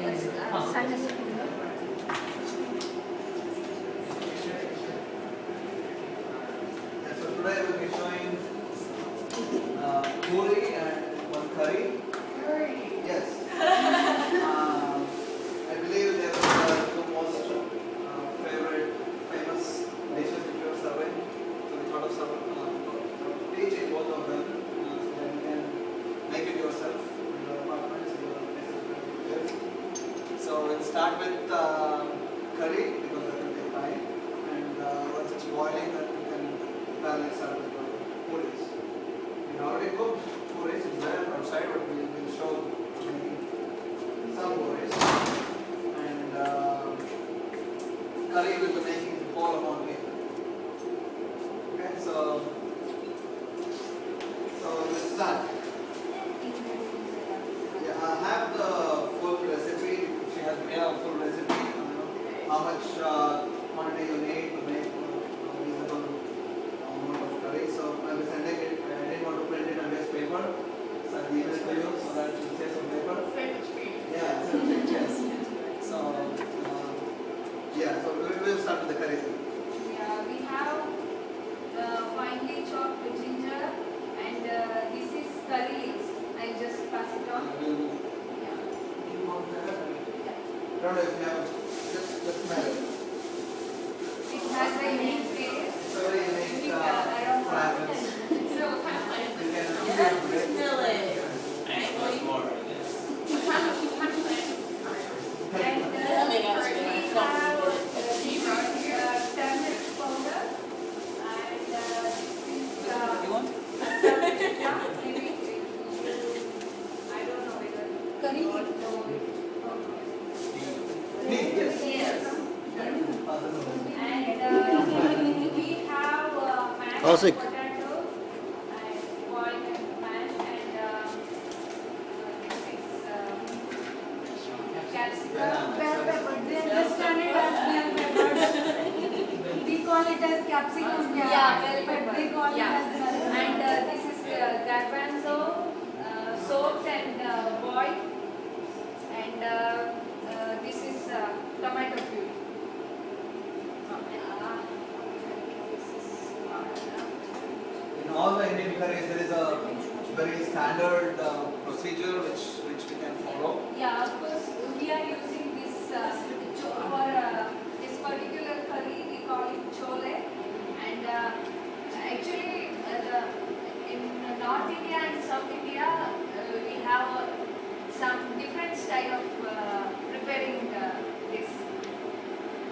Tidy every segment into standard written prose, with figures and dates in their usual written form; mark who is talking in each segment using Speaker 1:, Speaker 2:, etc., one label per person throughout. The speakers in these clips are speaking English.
Speaker 1: So today we'll be showing puri and one curry. Curry. Yes. I believe they were the two most favorite, famous dishes which we are serving. So we thought of some teaching both of them so that you can make it yourself in your apartments, in your places where you live. So we'll start with curry because that will take time, and once it's boiling, then we can parallel start with the puris. We already cooked puris, it's there outside, but we will show making some puris. And curry will be making whole amount later. Okay, so let's start. Yeah, I have the full recipe. She has made a full recipe. How much quantity you need to make reasonable amount of curry. So I will sending it. I didn't want to print it on this paper, so I'll email it to you so that you save some paper. Yeah, yes. So so we will start with the curry.
Speaker 2: Yeah, we have finely chopped ginger, and this is curry leaves. I'll just pass it on.
Speaker 1: We'll
Speaker 2: Yeah.
Speaker 1: keep on there. I don't know if you have just smell it.
Speaker 2: It has a unique taste.
Speaker 1: It's a very unique
Speaker 2: aroma.
Speaker 1: fragrance.
Speaker 2: So,
Speaker 1: You can
Speaker 3: Smell it.
Speaker 2: and we have turmeric powder, and this
Speaker 3: You want?
Speaker 2: maybe I don't know whether
Speaker 4: Curry.
Speaker 1: Yes.
Speaker 2: Yes. And we have mashed
Speaker 5: Asik.
Speaker 2: potato and boiled and mashed, and this is capsicum.
Speaker 4: Bell pepper. They understand it as bell pepper. We call it as capsicum.
Speaker 2: Yeah, bell pepper.
Speaker 4: They call it
Speaker 2: Yeah.
Speaker 4: as bell pepper.
Speaker 2: And this is garbanzo soaked and boiled, and this is tomato puree.
Speaker 1: In all the Indian curries, there is a very standard procedure which we can follow.
Speaker 2: Yeah, of course, we are using this for this particular curry, we call it chole. And actually, in North India and South India, we have some different style of preparing this.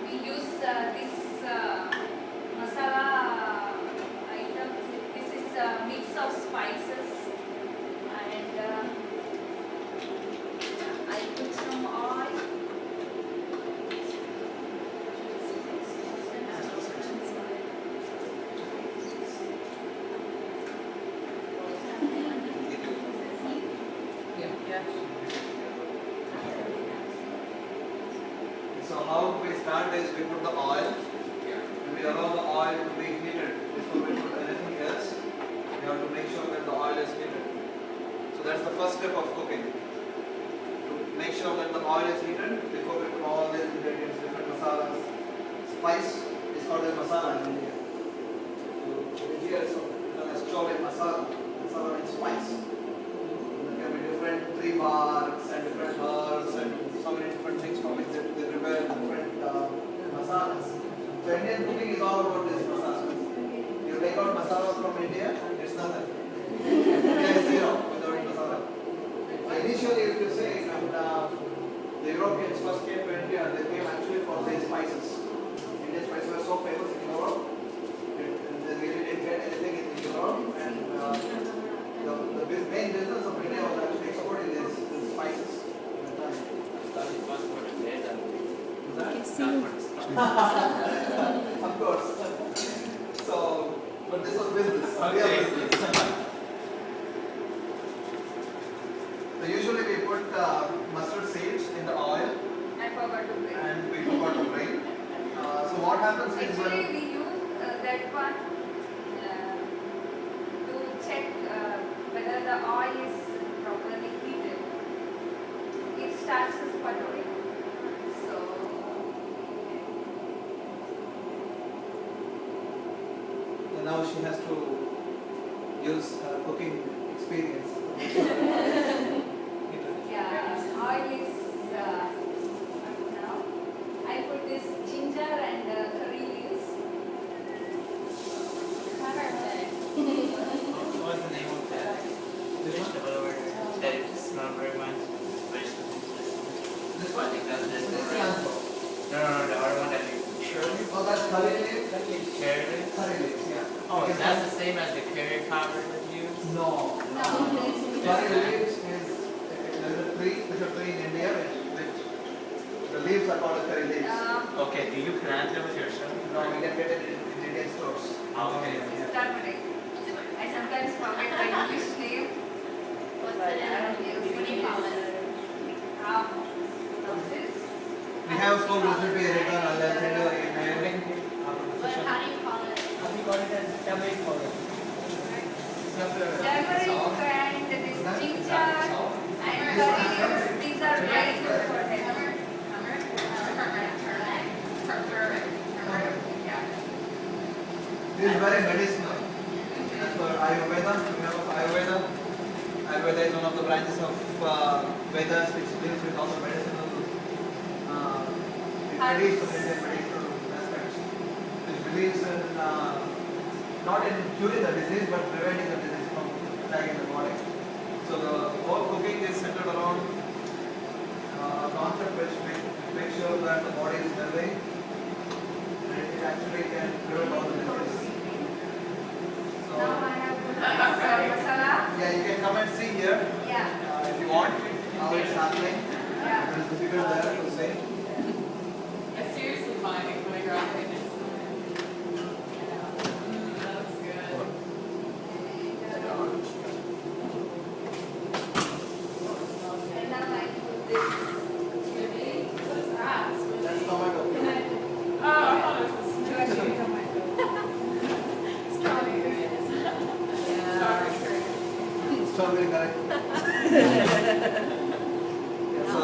Speaker 2: We use this masala items. This is a mix of spices, and I put some oil.
Speaker 1: So how we start is we put the oil, and we allow the oil to be heated before we put anything else. We have to make sure that the oil is heated. So that's the first step of cooking. To make sure that the oil is heated before we put all these ingredients, different masalas. Spice is called as masala in India. So here so known as chole masala. Masala means spice. There can be different tree barks and different herbs and so many different things from which they prepare different masalas. So Indian cooking is all about this masalas. You take out masalas from India, it's nothing. India is zero without masala. So initially, if you say when the Europeans first came to India, they came actually for their spices. Indian spices were so famous in Europe, they really didn't get anything in Europe, and the main business of India was actually exporting these spices at the time. Of course. So, but this was business. Real business. So usually we put mustard seeds in the oil,
Speaker 2: I forgot to bring.
Speaker 1: and we forgot to drain. So what happens is
Speaker 2: Actually,
Speaker 1: when
Speaker 2: we use that one to check whether the oil is properly heated. It starts sputtering.
Speaker 1: she has to use her cooking experience.
Speaker 2: Yeah, oil is now. I put this ginger and curry leaves.
Speaker 3: Perfect.
Speaker 5: What's the name of that vegetable over there? That it smell very much vegetables.
Speaker 1: This
Speaker 5: I
Speaker 1: one?
Speaker 5: think that's
Speaker 1: This
Speaker 5: this.
Speaker 1: is the answer.
Speaker 5: No, the other one that you gave.
Speaker 1: Oh, that's curry leaf?
Speaker 5: Carrot leaves?
Speaker 1: Curry leaves, yeah.
Speaker 5: Oh,
Speaker 1: Because
Speaker 5: that's the same as the curry powder that you use?
Speaker 1: No.
Speaker 2: No.
Speaker 1: Curry leaves is there is a tree, special tree in India which the leaves are called as curry leaves.
Speaker 5: Okay, do you plant those yourself?
Speaker 1: No, we can get it in Indian stores.
Speaker 5: Okay.
Speaker 1: Yeah.
Speaker 2: Turmeric. I sometimes forget the English name.
Speaker 3: What's
Speaker 2: But
Speaker 3: it?
Speaker 2: I don't use
Speaker 3: What do you call it?
Speaker 2: This.
Speaker 1: We have full recipe written. I'll send you the email after the
Speaker 3: What,
Speaker 1: session.
Speaker 3: how do you call it?
Speaker 5: We call it as turmeric powder.
Speaker 2: Turmeric and this ginger and curry leaves, these are very good for health.
Speaker 1: This is very medicinal. As per Ayurveda, we have Ayurveda. Ayurveda is one of the branches of Vedas which deals with all the medicinal, it believes in Indian medicinal aspects. It believes in not in curing the disease but preventing the disease from attacking the body. So the whole cooking is centered around a concept which makes sure that the body is healthy and it actually can prevent all the diseases. So,
Speaker 2: Now I have put this masala.
Speaker 1: yeah, you can come and see here
Speaker 2: Yeah,
Speaker 1: if you want how it's happening.
Speaker 2: yeah.
Speaker 1: It is difficult there to say.
Speaker 6: I seriously find it when I grab it. That looks good.
Speaker 2: And now I put this.
Speaker 6: What's that?
Speaker 1: That's tomato.
Speaker 6: Oh, I thought it was a smoothie. Strawberry. Strawberry.
Speaker 1: Strawberry correct. Yeah, so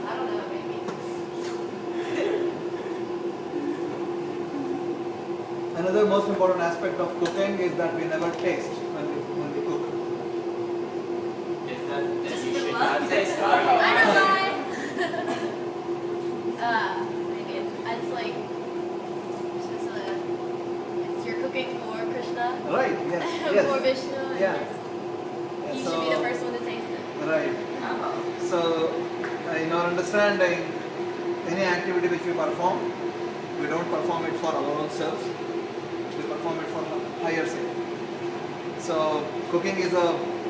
Speaker 3: I don't know, maybe.
Speaker 1: another most important aspect of cooking is that we never taste when we cook.
Speaker 5: Is that
Speaker 3: Just
Speaker 5: you
Speaker 3: for
Speaker 5: should
Speaker 3: love.
Speaker 5: not taste
Speaker 3: I
Speaker 5: it?
Speaker 3: don't know. Maybe it's like, it's you're cooking for Krishna,
Speaker 1: Right, yes,
Speaker 3: for
Speaker 1: yes.
Speaker 3: Vishnu, and
Speaker 1: Yeah.
Speaker 3: yes, you
Speaker 1: So-
Speaker 3: should be the first one to taste it.
Speaker 1: Right. So, in our understanding, any activity which we perform, we don't perform it for our own selves, we perform it for higher self. So, cooking is a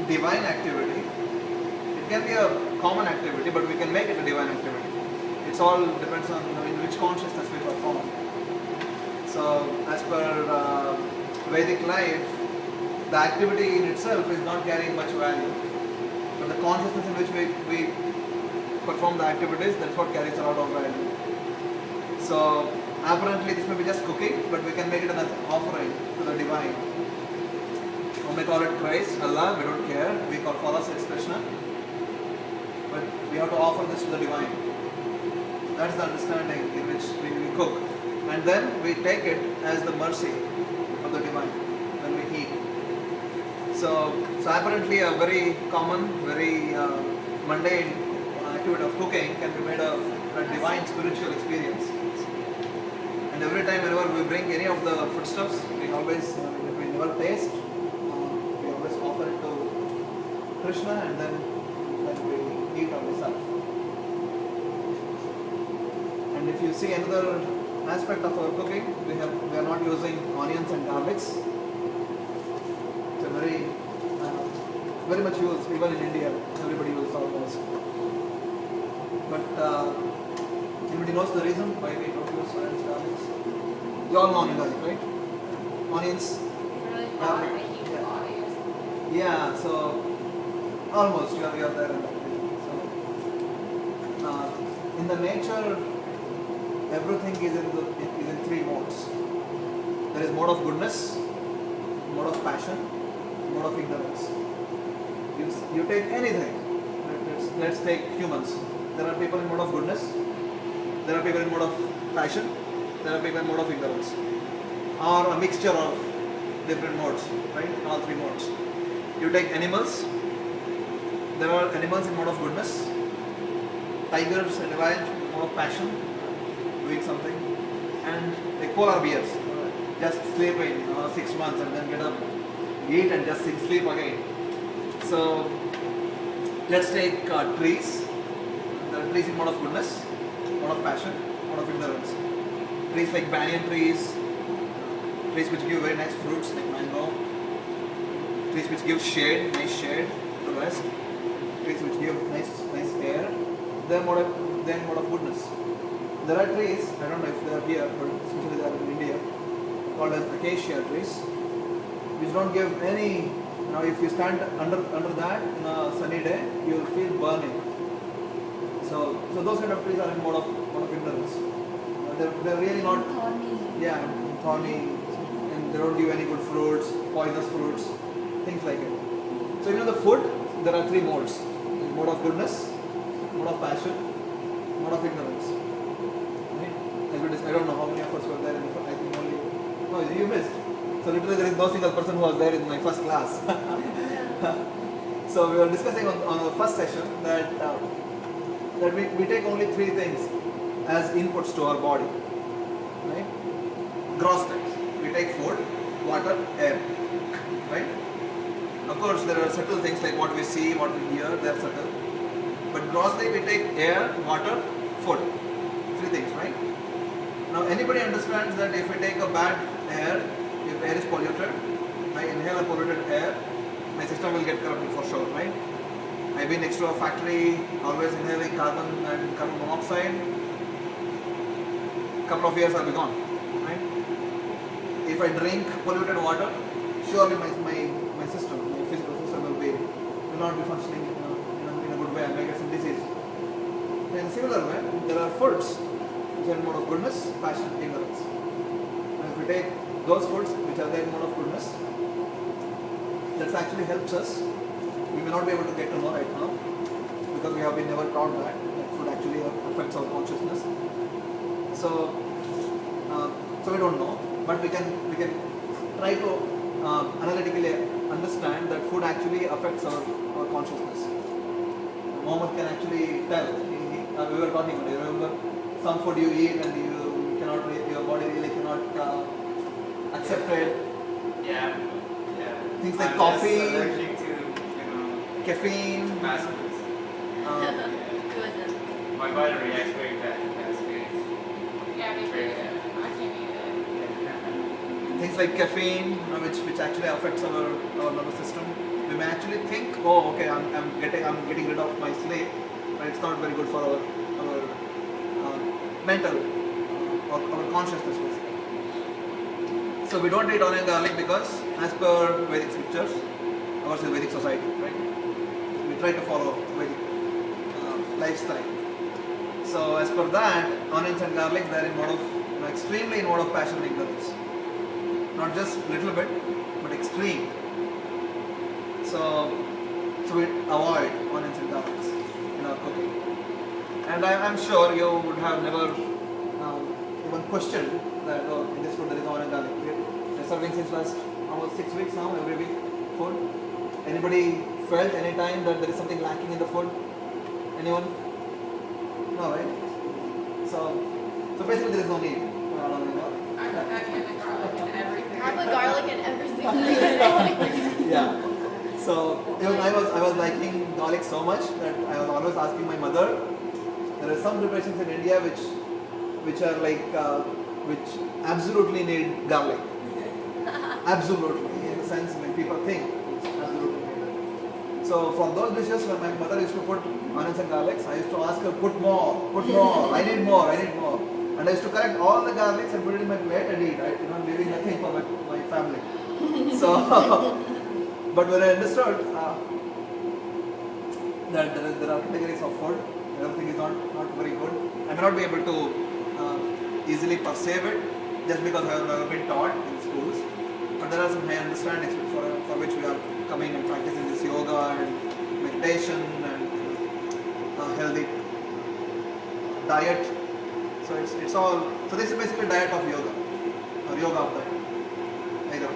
Speaker 1: divine activity. It can be a common activity, but we can make it a divine activity. It's all depends on in which consciousness we perform. So, as per Vedic life, the activity in itself is not carrying much value. But the consciousness in which we perform the activities, that's what carries a lot of value. So apparently this may be just cooking, but we can make it an offering to the divine. We may call it praise, Allah, we don't care. We call for us it's Krishna. But we have to offer this to the divine. That's the understanding in which we cook. And then we take it as the mercy of the divine when we eat. So apparently a very common, very mundane activity of cooking can be made a divine spiritual experience. And every time whenever we bring any of the foodstuffs, we always, if we never taste, we always offer it to Krishna and then we eat ourselves. And if you see another aspect of our cooking, we are not using onions and garlics. It's a very much used, even in India, everybody uses almost. But anybody knows the reason why we don't use onions and garlics? You all know onion garlic, right? Onions,
Speaker 3: Really
Speaker 1: garlic.
Speaker 3: hot, making your body or something.
Speaker 1: Yeah, so almost you are there in that way. So in the nature, everything is in three modes. There is mode of goodness, mode of passion, mode of ignorance. You take anything. Let's take humans. There are people in mode of goodness. There are people in mode of passion. There are people in mode of ignorance, or a mixture of different modes, right? In all three modes. You take animals. There are animals in mode of goodness. Tigers and lions, mode of passion, doing something, and like polar bears, just sleep in 6 months and then get up, eat and just sleep again. So let's take trees. There are trees in mode of goodness, mode of passion, mode of ignorance. Trees like banyan trees, trees which give very nice fruits like mango, trees which give shade, nice shade to rest, trees which give nice air. They are mode of goodness. There are trees, I don't know if they are here, but especially they are in India, called as acacia trees, which don't give any. If you stand under that in a sunny day, you will feel burning. So those kind of trees are in mode of ignorance. They're really not. Thorny, and they don't give any good fruits, poisonous fruits, things like it. So the food, there are three modes: mode of goodness, mode of passion, mode of ignorance. Right? I don't know how many of us were there. I think only. No, you missed. So literally, there is no single person who was there in my first class. So we were discussing on the first session that we take only three things as inputs to our body. Right? Gross things. We take food, water, air. Right? Of course, there are subtle things like what we see, what we hear. They are subtle. But grossly, we take air, water, food. Three things, right? Now, anybody understands that if we take a bad air, if air is polluted, I inhale a polluted air, my system will get corrupted for sure, right? I've been next to a factory, always inhaling carbon and carbon monoxide. Couple of years I'll be gone, right? If I drink polluted water, surely my system, my physical system will not be functioning in a good way. I may get some disease. In similar way, there are foods which are in mode of goodness, passion, ignorance. And if we take those foods which are there in mode of goodness, that actually helps us. We may not be able to get to know right now because we have been never taught that food actually affects our consciousness. So we don't know, but we can try to analytically understand that food actually affects our consciousness. Mohammed can actually tell. We were talking about it. Remember, some food you eat and your body really cannot accept it.
Speaker 5: Yeah.
Speaker 1: Things like
Speaker 5: I'm
Speaker 1: coffee,
Speaker 5: just allergic to,
Speaker 1: caffeine.
Speaker 5: fast foods. My body reacts very bad to fast foods.
Speaker 6: Yeah, because I can't eat it.
Speaker 1: Things like caffeine, which actually affects our nervous system. We may actually think, oh, okay, I'm getting rid of my sleep, but it's not very good for our mental or our consciousness. So we don't eat onion garlic because, as per Vedic scriptures, ours is Vedic society, right? We try to follow Vedic lifestyle. So as per that, onions and garlic, they are in mode of extremely in mode of passion and ignorance. Not just little bit, but extreme. So we avoid onions and garlics in our cooking. And I'm sure you would have never even questioned that in this food there is onion and garlic. We're serving since last almost 6 weeks now, every week food. Anybody felt any time that there is something lacking in the food? Anyone? No, right? So basically there is no need for onion and garlic.
Speaker 6: I can't eat garlic and everything.
Speaker 3: I put garlic in everything.
Speaker 1: Yeah. So even I was liking garlic so much that I was always asking my mother. There are some preparations in India which are like which absolutely need garlic. Absolutely, in the sense when people think it's absolutely needed. So for those dishes when my mother used to put onions and garlics, I used to ask her, put more, I need more. And I used to collect all the garlics and put it in my plate and eat, right? Leaving nothing for my family. So, but when I understood that there are categories of food, everything is not very good, I may not be able to easily perceive it just because I have never been taught in schools. But there are some high understandings for which we are coming and practicing this yoga and meditation and healthy diet. So it's all. So this is basically diet of yoga or yoga of diet, either.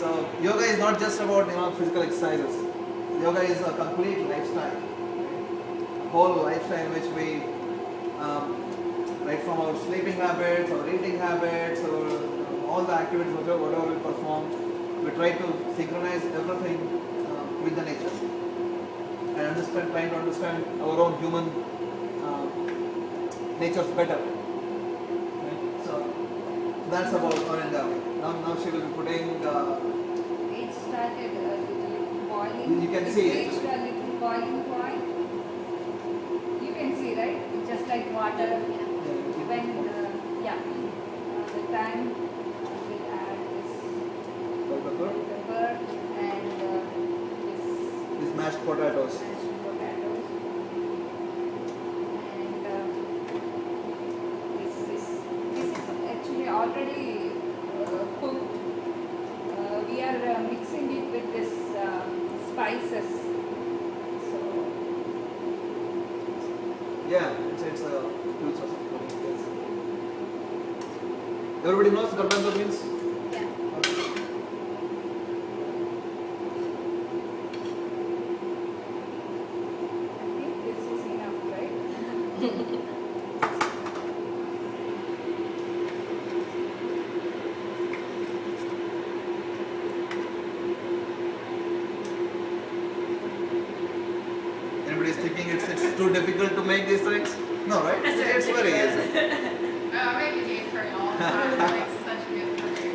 Speaker 1: So yoga is not just about physical exercises. Yoga is a complete lifestyle, a whole lifestyle in which we, right from our sleeping habits, our eating habits, or all the activities, whatever we perform, we try to synchronize everything with the nature and trying to understand our own human natures better. Right? So that's about Arinda. Now she will be putting.
Speaker 2: It started a little boiling.
Speaker 1: You can
Speaker 2: It
Speaker 1: see it.
Speaker 2: reached a little boiling point. You can see, right? It's just like water. When the time we add this pepper and
Speaker 1: These mashed potatoes.
Speaker 2: mashed potatoes and this is actually already cooked. We are mixing it with this spices. So
Speaker 1: Yeah, it's a huge source of protein. Yes. Everybody knows garbanzo beans?
Speaker 3: Yeah.
Speaker 2: I think this is enough, right?
Speaker 1: Anybody is thinking it's too difficult to make these things? No, right? It's very easy.
Speaker 6: Oh, I make a game curry all the time. It makes such a good curry.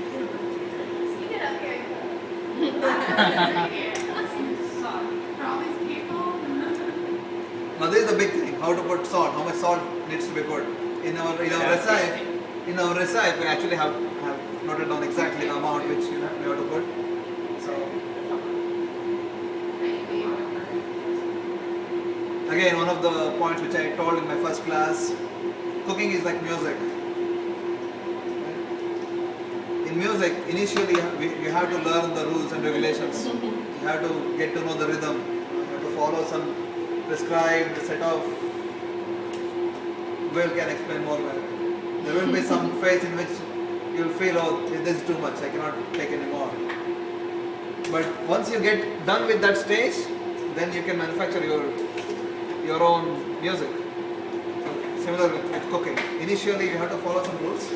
Speaker 3: Speak it up here.
Speaker 6: For all these people.
Speaker 1: Now this is the big thing, how to put salt, how much salt needs to be put. In our recipe, we actually have noted down exactly the amount which we have to put. So again, one of the points which I told in my first class, cooking is like music. In music, initially you have to learn the rules and regulations. You have to get to know the rhythm. You have to follow some prescribed set of. Will can explain more well. There will be some phase in which you will feel, oh, this is too much, I cannot take anymore. But once you get done with that stage, then you can manufacture your own music. So, similar with cooking. Initially, you have to follow some rules.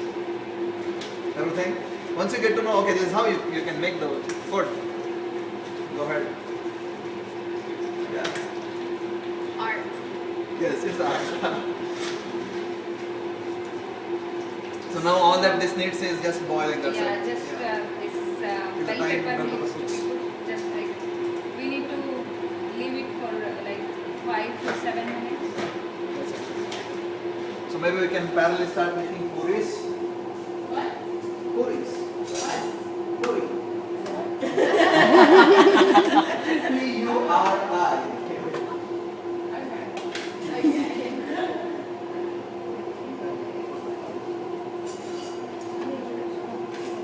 Speaker 1: Everything. Once you get to know, okay, this is how you can make the food. Go ahead. Yeah.
Speaker 3: Art.
Speaker 1: Yes, it's art. So now all that this needs is just boiling. That's
Speaker 2: Yeah,
Speaker 1: it.
Speaker 2: just this
Speaker 1: It's
Speaker 2: bell
Speaker 1: a tiny
Speaker 2: pepper
Speaker 1: bell
Speaker 2: needs
Speaker 1: pepper
Speaker 2: to be put just like we need to leave it for like 5 to 7 minutes.
Speaker 1: That's it. So maybe we can parallelly start making puris.
Speaker 6: What?
Speaker 1: Puris.
Speaker 6: What?
Speaker 1: Puri. P-U-R-I.
Speaker 6: Okay.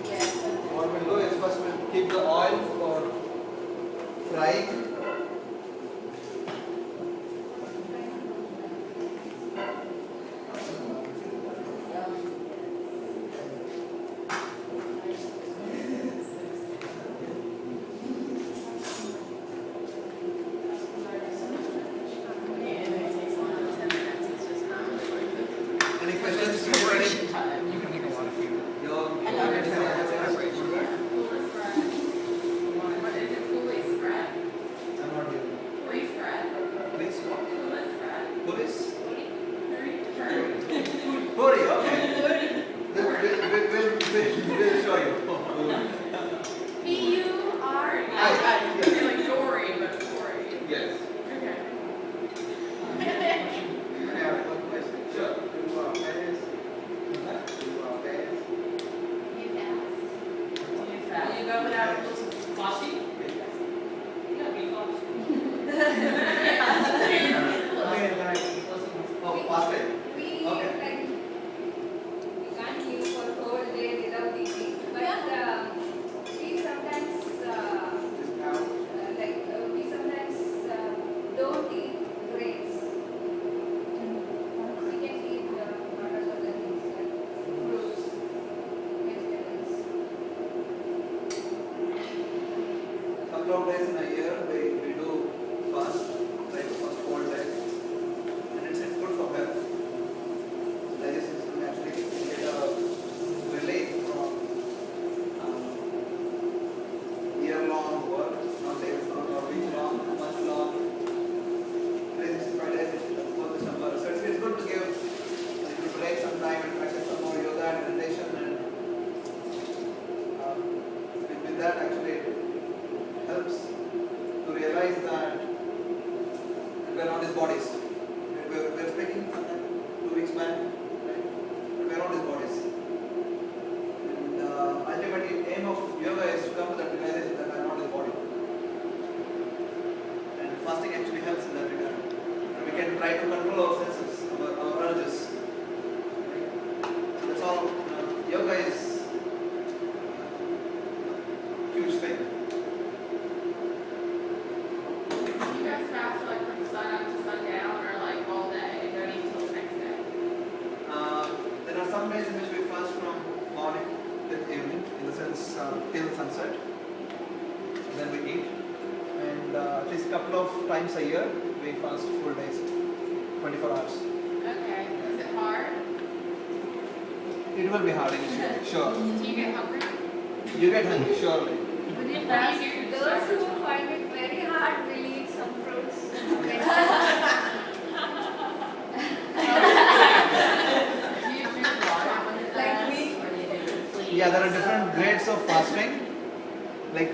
Speaker 2: Yes.
Speaker 1: What we'll do is first we'll keep the oil for frying. were on his bodies. We were speaking 2 weeks back, right? We were on his bodies. And ultimately, aim of yoga is to come to that realization that I am not his body. And fasting actually helps in that regard. And we can try to control our senses, our urges. Right? That's all. Yoga is a huge thing.
Speaker 6: You guys fast like from sun up to sundown or like all day and don't eat till the next day?
Speaker 1: There are some days in which we fast from morning till evening, in the sense till sunset. Then we eat, and at least a couple of times a year we fast full days, 24 hours.
Speaker 6: Okay. Is it hard?
Speaker 1: It will be hard initially, sure.
Speaker 6: Do you get hungry?
Speaker 1: You get hungry, surely.
Speaker 2: When you
Speaker 6: What
Speaker 2: fast,
Speaker 6: do you do?
Speaker 2: those who find it very hard will eat some fruits.
Speaker 6: Do you drink water when you
Speaker 2: Like
Speaker 6: fast?
Speaker 2: me.
Speaker 6: Or do you do complete?
Speaker 1: Yeah, there are different grades of fasting. Like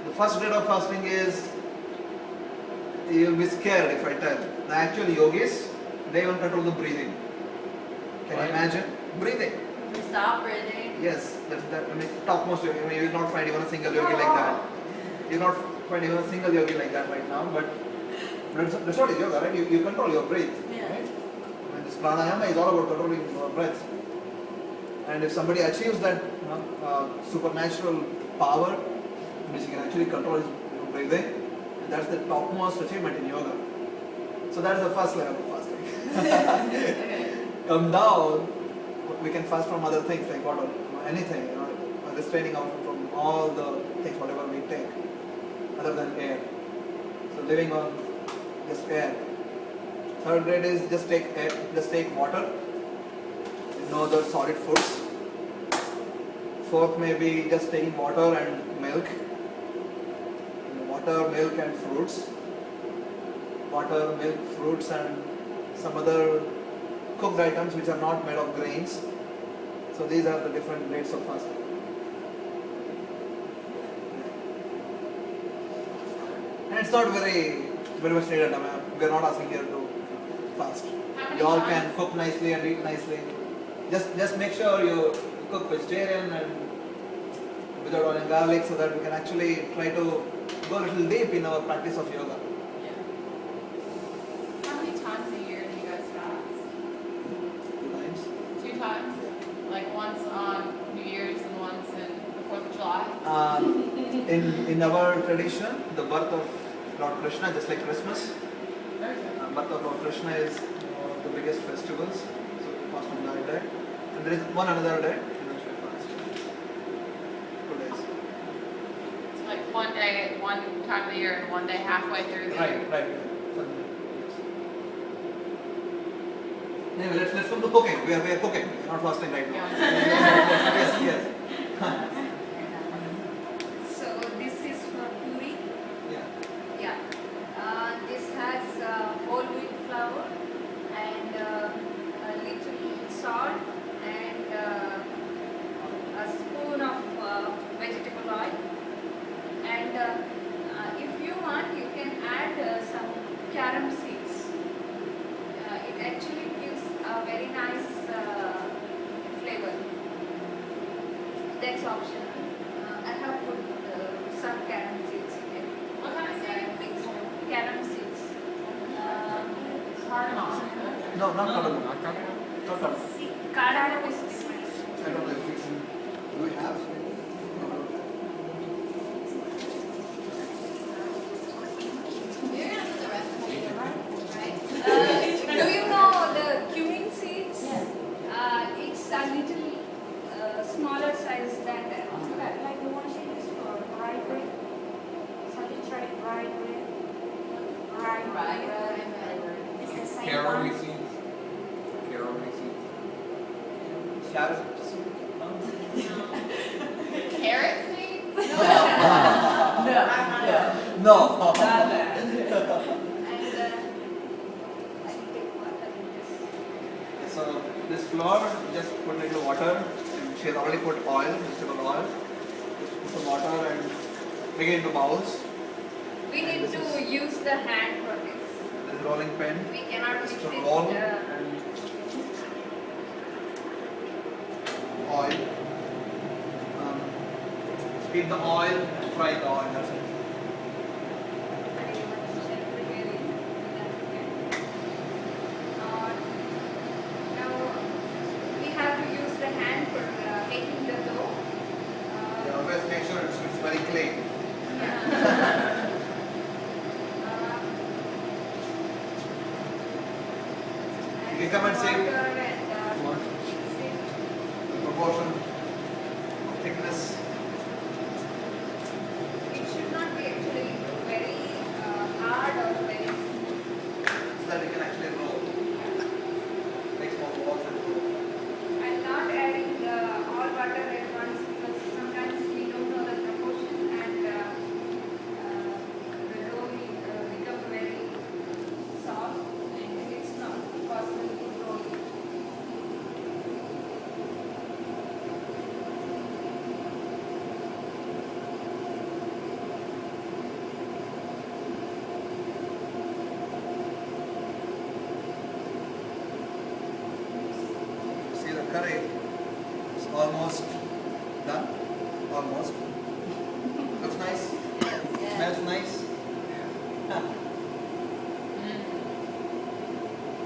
Speaker 1: the first grade of fasting is, you'll be scared if I tell. The actual yogis, they even control the breathing. Can you
Speaker 5: Right.
Speaker 1: imagine? Breathing.
Speaker 2: Stop breathing.
Speaker 1: Yes, that's that. I mean, topmost yogi. I mean, you will not find even a single yogi like that. You will not find even a single yogi like that right now. But that's what is yoga, right? You control your breath.
Speaker 2: Yeah.
Speaker 1: Right? I mean, this pranayama is all about controlling your breath. And if somebody achieves that supernatural power, which he can actually control his breathing, and that's the topmost achievement in yoga. So that's the first level of fasting. Come down, we can fast from other things like water, anything, restraining out from all the things, whatever we take, other than air. So living on just air. Third grade is just take air, just take water, no other solid foods. Fourth may be just taking water and milk. Water, milk and fruits. Water, milk, fruits and some other cooked items which are not made of grains. So these are the different grades of fasting. And it's not very much needed. I mean, we're not asking here to fast.
Speaker 6: How many
Speaker 1: You all
Speaker 6: times?
Speaker 1: can cook nicely and eat nicely. Just make sure you cook vegetarian and without onion garlic, so that we can actually try to go a little deep in our practice of yoga.
Speaker 6: How many times a year do you guys fast?
Speaker 1: 2 times.
Speaker 6: 2 times? Like once on New Year's and once in the 4th of July?
Speaker 1: In our tradition, the birth of Lord Krishna, just like Christmas, birth of Lord Krishna is the biggest festivals. So we fast on that day, and there is one another day in which we fast. 2 days.
Speaker 6: It's like one day, one time of the year and one day halfway through the year.
Speaker 1: Right. Sunday, yes. Anyway, let's come to cooking. We are cooking. We are not fasting right now. Yes.
Speaker 2: So this is for puri.
Speaker 1: Yeah.
Speaker 2: Yeah. This has whole wheat flour and a little salt and a spoon of vegetable oil. And if you want, you can add some carom seeds. It actually gives a very nice flavor. That's optional. I have put some carom seeds in it.
Speaker 6: What kind of seeds?
Speaker 2: Carom seeds.
Speaker 6: Cardamom.
Speaker 1: No, not cardamom. Not cardamom.
Speaker 2: Cardamom is different.
Speaker 1: I don't know if we can. Do we have?
Speaker 3: You're gonna put the recipe in, right?
Speaker 2: Do you know the cumin seeds? It's a little smaller size than that.
Speaker 4: Like the one she used for rye bread. Have you tried rye bread? Rye bread. It's the same
Speaker 7: Caraway
Speaker 4: one.
Speaker 7: seeds. Caraway seeds.
Speaker 1: Carrot.
Speaker 6: Carrot seeds?
Speaker 1: No.
Speaker 2: And I take water in this.
Speaker 1: So this flour, just put a little water. She has already put oil, vegetable oil. Just put some water and make it into bowls.
Speaker 2: We need to use the hand for this.
Speaker 1: This is with rolling pin.
Speaker 2: We cannot mix
Speaker 1: So
Speaker 2: it.
Speaker 1: roll. Oil. Heat the oil and fry the oil. That's it.
Speaker 2: Now we have to use the hand for making the dough.
Speaker 1: You always make sure it's very clean. You come and say what? The proportion of thickness.
Speaker 2: It should not be actually very hard or very.
Speaker 1: So that we can actually roll. Make small balls and roll.
Speaker 2: I'm not adding all butter at once because sometimes we don't know the proportion and the dough will become very soft and it's not possible to roll it.
Speaker 1: See the curry is almost done. Almost. Looks nice. Smells nice.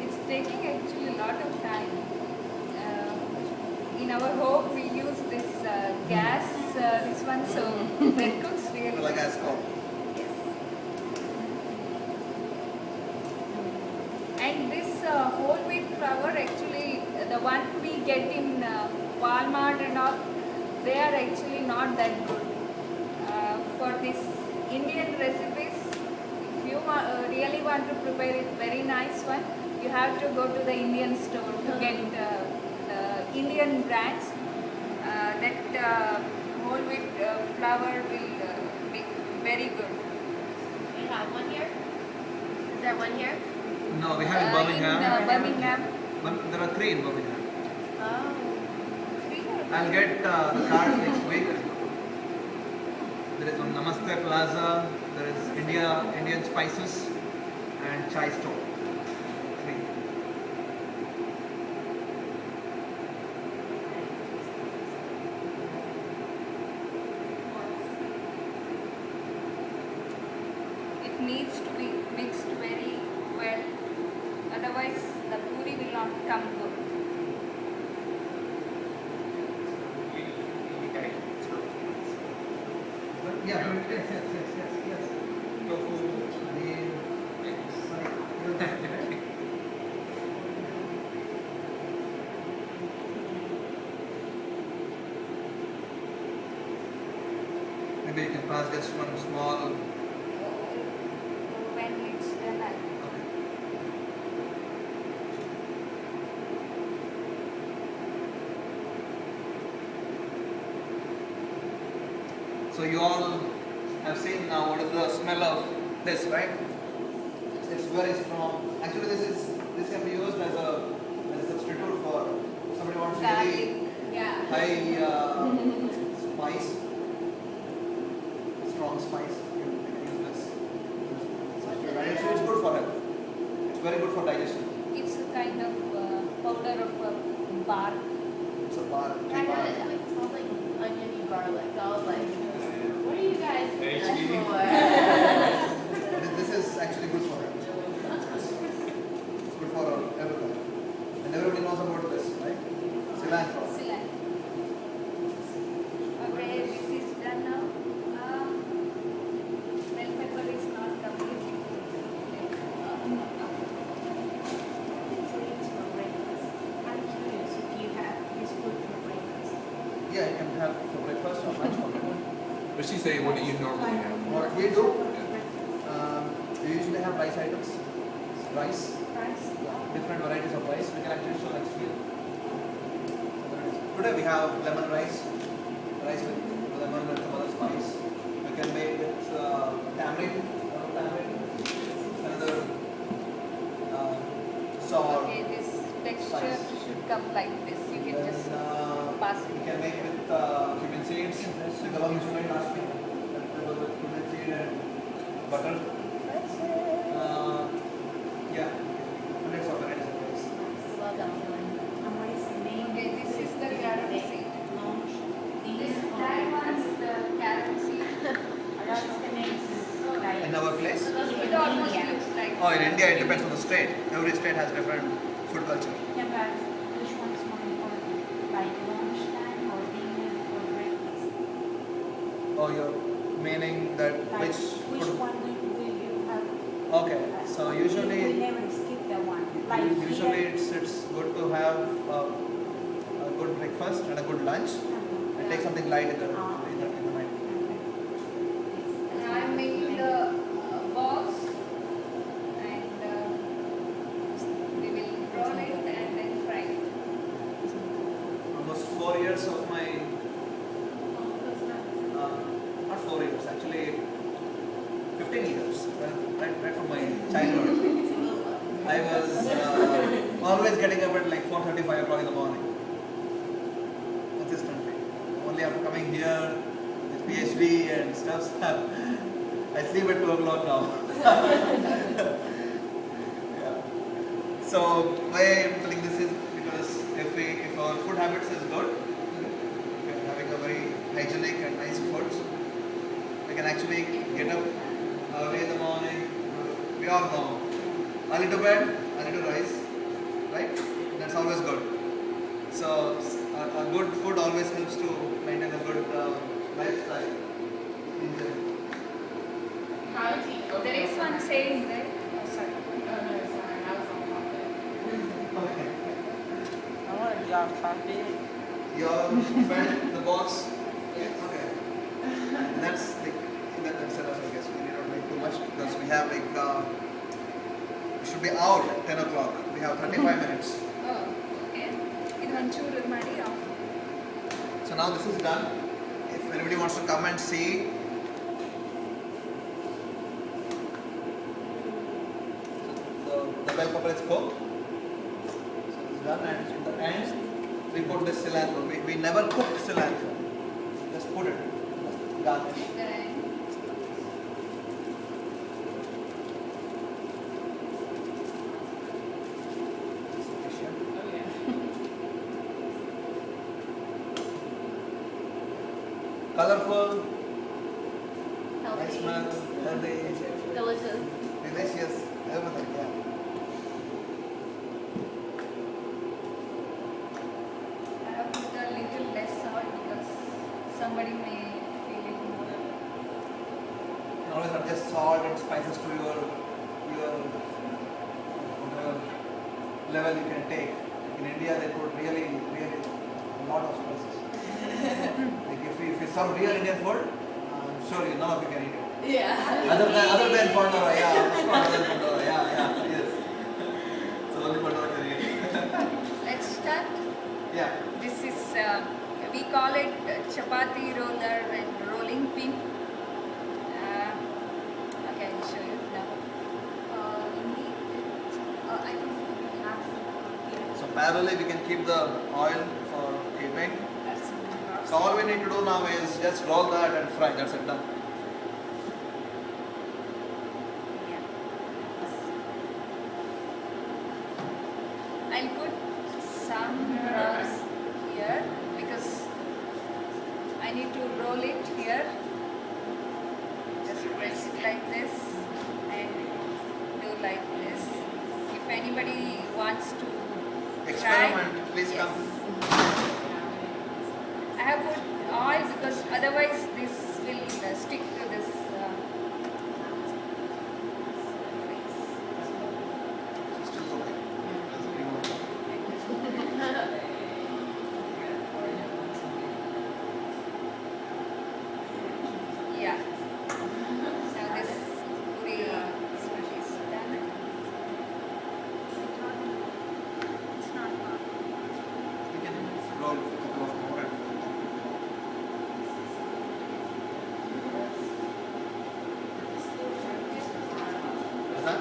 Speaker 2: It's taking actually a lot of time. In our home, we use this gas, this one, so that cooks really.
Speaker 1: Like ascot.
Speaker 2: Yes. And this whole wheat flour, actually, the one we get in Walmart and all, they are actually not that good. For this Indian recipes, if you really want to prepare it very nice one, you have to go to the Indian store to get the Indian brands. That whole wheat flour will be very good.
Speaker 3: We have one here? Is there one here?
Speaker 1: No, we have in Birmingham.
Speaker 2: In Birmingham.
Speaker 1: There are 3 in Birmingham.
Speaker 3: Oh.
Speaker 1: I'll get the cards next week. There is one Namaste Plaza. There is Indian Spices and Chai Store. 3.
Speaker 2: It needs to be mixed very well, otherwise the puri will not come good.
Speaker 1: Yeah, yes. Tofu, paneer, eggs. Maybe you can pass just one small.
Speaker 2: When it's done,
Speaker 1: So you all have seen now what is the smell of this, right? It's very strong. Actually, this can be used as a substitute for somebody wants really
Speaker 2: yeah.
Speaker 1: high spice, strong spice. You can use this. Substitute. And it's good for health. It's very good for digestion.
Speaker 2: It's a kind of powder of bark.
Speaker 1: It's a bar.
Speaker 3: Yeah, I know it like smells like oniony garlic. So I was like, what are you guys doing that for?
Speaker 1: This is actually good for health. It's good for everything. And everybody knows about this, right? Cilantro.
Speaker 2: Cilantro. Okay, this is done now. Bell pepper is not completely.
Speaker 4: I'm curious if you have this food for breakfast.
Speaker 1: Yeah, you can have for breakfast or lunch for dinner.
Speaker 8: But she's saying, what do you normally have?
Speaker 1: What we do, we usually have rice items. Rice,
Speaker 4: Rice?
Speaker 1: different varieties of rice. We can actually show next year. Today we have lemon rice with lemon and some other spice. We can make with tamarind, another sour.
Speaker 2: Okay, this texture should come like this. You can
Speaker 1: Then,
Speaker 2: just pass
Speaker 1: we
Speaker 2: it.
Speaker 1: can make with cumin seeds, like the one which we made last week. That was with cumin seed and butter. India, it depends on the state. Every state has different food culture.
Speaker 4: Yeah, but which one's more important? Like lunchtime or dinner or breakfast?
Speaker 1: Oh, you're meaning that
Speaker 4: Like
Speaker 1: which
Speaker 4: which
Speaker 1: food?
Speaker 4: one do you have?
Speaker 1: Okay, so
Speaker 4: We
Speaker 1: usually
Speaker 4: never skip the one. Like
Speaker 1: usually
Speaker 4: here,
Speaker 1: it's good to have a good breakfast and a good lunch and take something light in the night.
Speaker 2: And I'm making the box and we will roll it and then fry it.
Speaker 1: Almost 4 years of my not 4 years, actually 15 years, right from my childhood. I was always getting up at like 4:30, 5 o'clock in the morning. Consistently. Only after coming here with PhD and stuff, I sleep at 2 o'clock now. Yeah. So why I'm telling this is because if our food habits is good, if we are having a very hygienic and nice food, we can actually get up early in the morning. We all know. Early to bed, early to rise, right? That's always good. So a good food always helps to maintain a good lifestyle.
Speaker 6: How to eat oatmeal.
Speaker 2: There is one saying, right? Oh, sorry.
Speaker 6: Oh, no, sorry, I was on topic.
Speaker 1: Okay.
Speaker 5: I want to be off topic.
Speaker 1: Your friend, the box. Okay. That's that's enough, I guess. We need not make too much because we have like we should be out at 10 o'clock. We have 35 minutes.
Speaker 2: Oh, okay. ಇದು ಒಂಚೂರು ಮಾಡಿ of.
Speaker 1: So now this is done. If anybody wants to come and see, the bell pepper is cooked. So it's done, and in the end we put this cilantro. We never cook cilantro. Just put it. Just garnish.
Speaker 2: Then
Speaker 1: Sufficient.
Speaker 6: Oh, yeah.
Speaker 1: Colorful, nice
Speaker 3: Healthy,
Speaker 1: smell, healthy,
Speaker 3: delicious.
Speaker 1: delicious, everything. Yeah.
Speaker 2: I have put a little less salt because somebody may feel it more.
Speaker 1: You always adjust salt and spices to your whatever level you can take. In India, they put really a lot of spices. Like if you some real Indian food, I'm sure none of you can eat it.
Speaker 3: Yeah.
Speaker 1: Other than Pandora, yeah, of course, other than Pandora, yeah, yes. So only Pandora can eat.
Speaker 2: Let's start.
Speaker 1: Yeah.
Speaker 2: This is, we call it chapati roller and rolling pin. Okay, I'll show you now. I think we have here.
Speaker 1: So parallelly, we can keep the oil for keeping.
Speaker 2: That's in the box.
Speaker 1: So all we need to do now is just roll that and fry. That's it, done.
Speaker 2: Yeah. I'll put some drops here because I need to roll it here. Just press it like this and do like this. If anybody wants to
Speaker 1: Experiment,
Speaker 2: try,
Speaker 1: please
Speaker 2: yes.
Speaker 1: come.
Speaker 2: I have put oil because otherwise this will stick to this.
Speaker 1: Still okay.
Speaker 2: Yeah. Now this puri smash is done. It's not hot.
Speaker 1: We can roll a couple of more. Is that?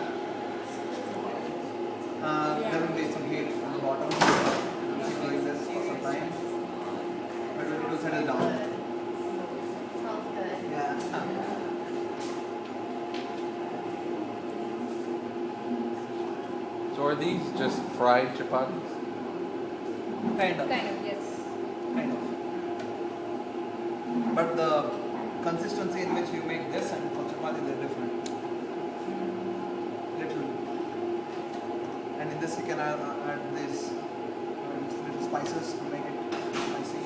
Speaker 1: There will be some heat on the bottom. We'll keep doing this for some time. But we need to settle down.
Speaker 3: Smells good.
Speaker 1: Yeah.
Speaker 8: So are these just fried chapatis?
Speaker 1: Kind of.
Speaker 2: Kind of, yes.
Speaker 1: Kind of. But the consistency in which you make this and for chapati, they're different. Little. And in this you can add these little spices to make it spicy.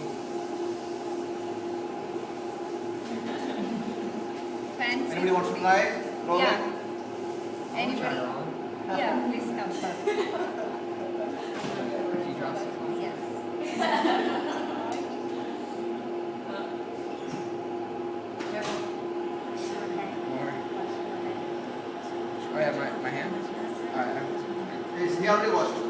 Speaker 2: Fancy.
Speaker 1: Anybody wants to try it? Roll
Speaker 2: Yeah.
Speaker 1: it?
Speaker 2: Anybody? Yeah, please come.
Speaker 7: She drops it.
Speaker 2: Yes.
Speaker 7: More. Oh yeah, my hand. Alright.
Speaker 1: He already washed it.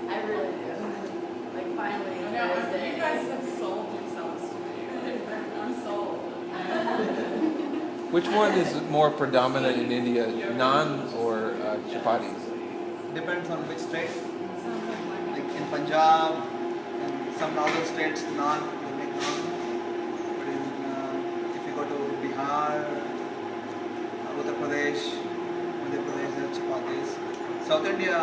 Speaker 3: I really do. Like finally, it's
Speaker 6: No,
Speaker 3: Thursday.
Speaker 6: you guys have sold yourselves to me. I'm sold.
Speaker 8: Which one is more predominant in India, naan or chapatis?
Speaker 1: Depends on which state. Like in Punjab and some other states, naan, they make naan. But if you go to Bihar, Uttar Pradesh, Madhya Pradesh, there are chapatis. South India,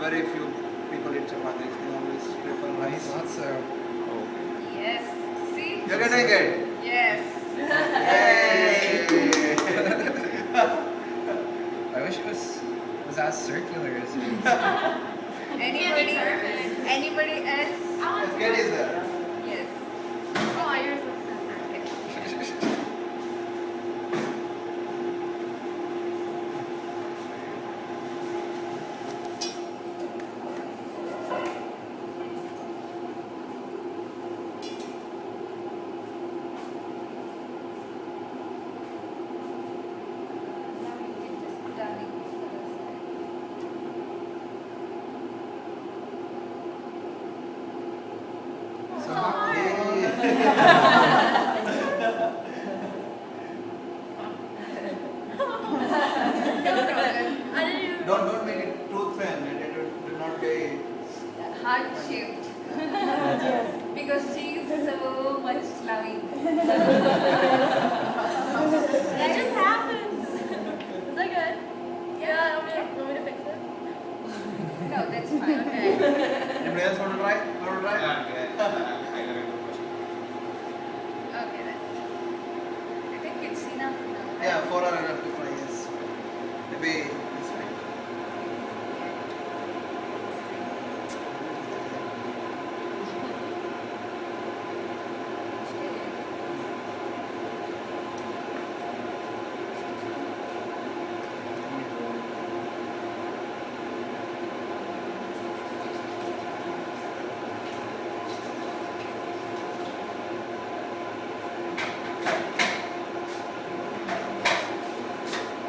Speaker 1: very few people eat chapatis. They always prefer rice.
Speaker 7: Lots of.
Speaker 2: Yes. See?
Speaker 1: You're getting it.
Speaker 2: Yes.
Speaker 1: Yay!
Speaker 7: I wish it was as circular as it is.
Speaker 2: Anybody? Anybody else?
Speaker 1: Let's get it there.
Speaker 2: Yes.
Speaker 3: Oh, yours looks so
Speaker 2: Okay. Now you can just turn it to the other side. No problem.
Speaker 3: I didn't even.
Speaker 1: Don't make it too thin. It will not be.
Speaker 2: Heart shaped. Because she is so much loving.
Speaker 3: It just happens. Is that good? Yeah, want me to fix it?
Speaker 2: No, that's fine.
Speaker 3: Okay.
Speaker 1: Anybody else want to try? Want to try?
Speaker 2: Okay then. I think it's enough now. right?
Speaker 1: Yeah, 4 are enough to fry. Yes. Maybe this way.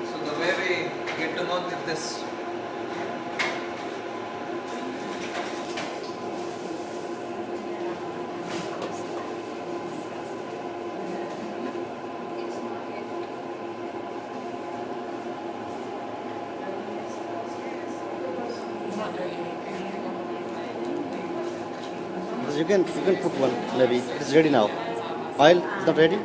Speaker 1: So the way we get to know with this.
Speaker 2: It's not yet.
Speaker 9: You can put one maybe. It's ready now. Oil is not ready?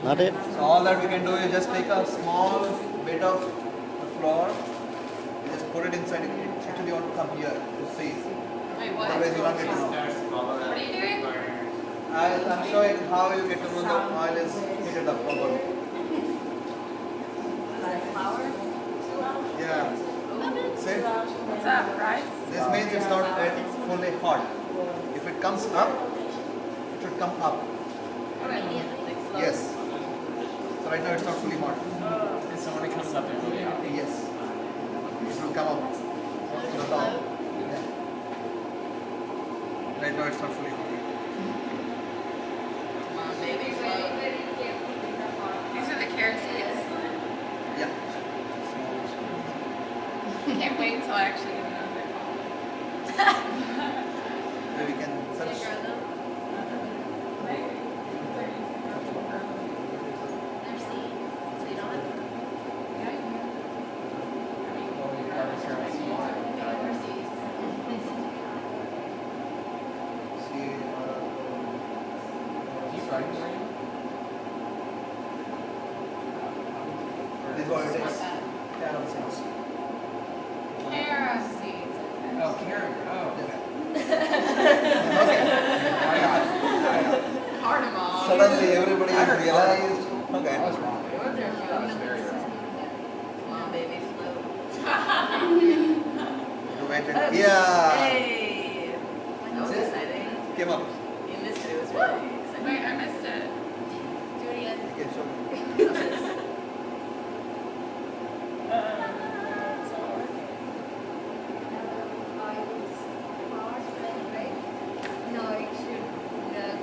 Speaker 9: Not yet?
Speaker 1: So all that we can do is just take a small bit of the flour, and just put it inside. It actually want to come here to see.
Speaker 6: Wait, what?
Speaker 1: Otherwise you won't get to know.
Speaker 6: What are you doing?
Speaker 1: I'm showing how you get to know the oil is heated up properly.
Speaker 3: Flour?
Speaker 1: Yeah. See?
Speaker 6: What's up, rice?
Speaker 1: This means it's not yet fully hot. If it comes up, it should come up.
Speaker 3: Immediately.
Speaker 1: Yes. So right now it's not fully hot.
Speaker 5: And so when it comes up, it will be hot.
Speaker 1: Yes. It will come up to the top. Yeah. Right now it's not fully hot.
Speaker 2: Be very, very careful with the hot.
Speaker 6: These are the carrot seeds.
Speaker 1: Yeah.
Speaker 6: Can't wait until I actually get to know what they're called.
Speaker 1: Maybe we can
Speaker 3: Did you
Speaker 1: search.
Speaker 3: grow them? They're seeds, so you don't have to. They're seeds.
Speaker 1: See, this is what it is. Carrot seeds.
Speaker 6: Carrot.
Speaker 7: Oh, Karen. Oh, okay.
Speaker 1: Okay.
Speaker 7: I got it.
Speaker 6: Cardamom.
Speaker 1: Suddenly everybody has realized. Okay.
Speaker 7: I was wrong.
Speaker 3: I wonder if you
Speaker 7: That was very wrong.
Speaker 3: Come on, baby, float.
Speaker 1: You waited. Yeah.
Speaker 3: Hey! That was exciting.
Speaker 1: Came up.
Speaker 3: You missed it. It was really exciting.
Speaker 6: Wait, I missed it.
Speaker 3: Do it again.
Speaker 1: Okay, show me.
Speaker 2: No, it should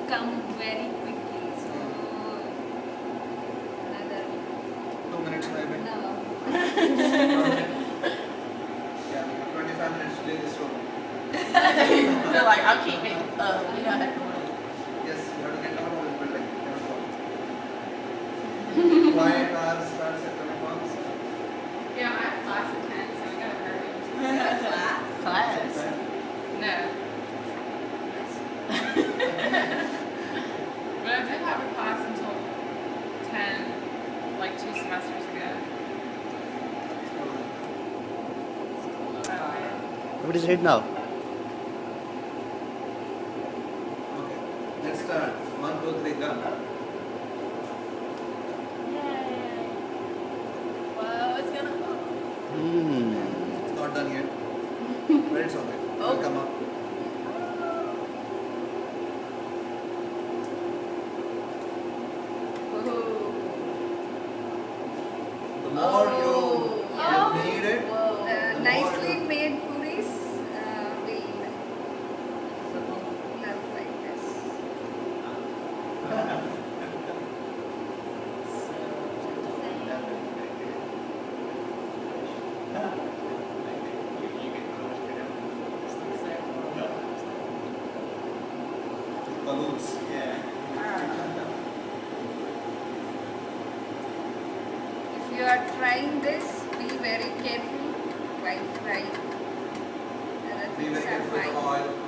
Speaker 2: come very quickly. So another
Speaker 1: 2 minutes maybe.
Speaker 2: no.
Speaker 1: Yeah, 25 minutes to leave this room.
Speaker 3: They're like, I'll keep it. You know,
Speaker 1: Yes, you have to get out of this building. Quiet hours starts at 20 bucks.
Speaker 6: Yeah, I have class at 10, so we gotta hurry.
Speaker 3: class.
Speaker 6: No. But I did have a class until 10, like 2 semesters ago.
Speaker 9: Everybody's ready now.
Speaker 1: Okay, let's start. 1, 2, 3, go.
Speaker 3: Wow, it's gonna.
Speaker 1: It's not done yet. But it's okay.
Speaker 3: Oh.
Speaker 1: It'll come up. The more you knead it,
Speaker 2: Nicely made puris will look like this.
Speaker 1: balloons.
Speaker 2: If you are trying this, be very careful while frying. Other
Speaker 1: Be
Speaker 2: things
Speaker 1: very
Speaker 2: are
Speaker 1: careful with the
Speaker 2: fine.
Speaker 1: oil.